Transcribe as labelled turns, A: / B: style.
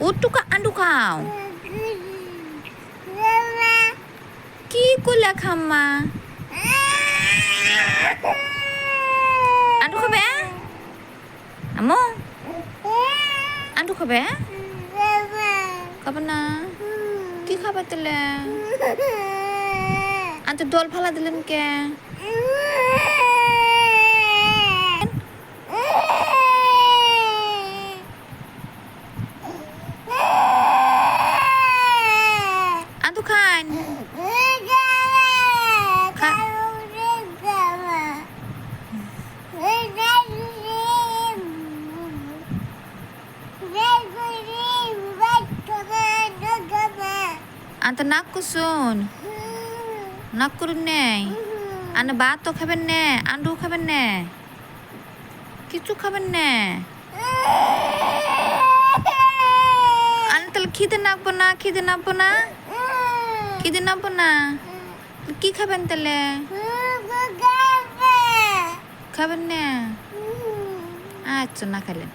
A: ওটুকু undo খাও কি করলে খাম্মা আন্ডু খাবে আম্মু আন্ডু খাবে খাবে না কি খাবে তাহলে আন্টু দল ফালা দিলেন কে আন্টু খান আন্টু নাক কুসুন নাক করুন নেই আন্না ভাত তো খাবেন না আন্ডু খাবেন না কিছু খাবেন না আন্না তাহলে খিদে নাকবো না খিদে নাকবো না খিদে নাকবো না কি খাবেন তাহলে খাবেন না আচ্ছা না খেলেন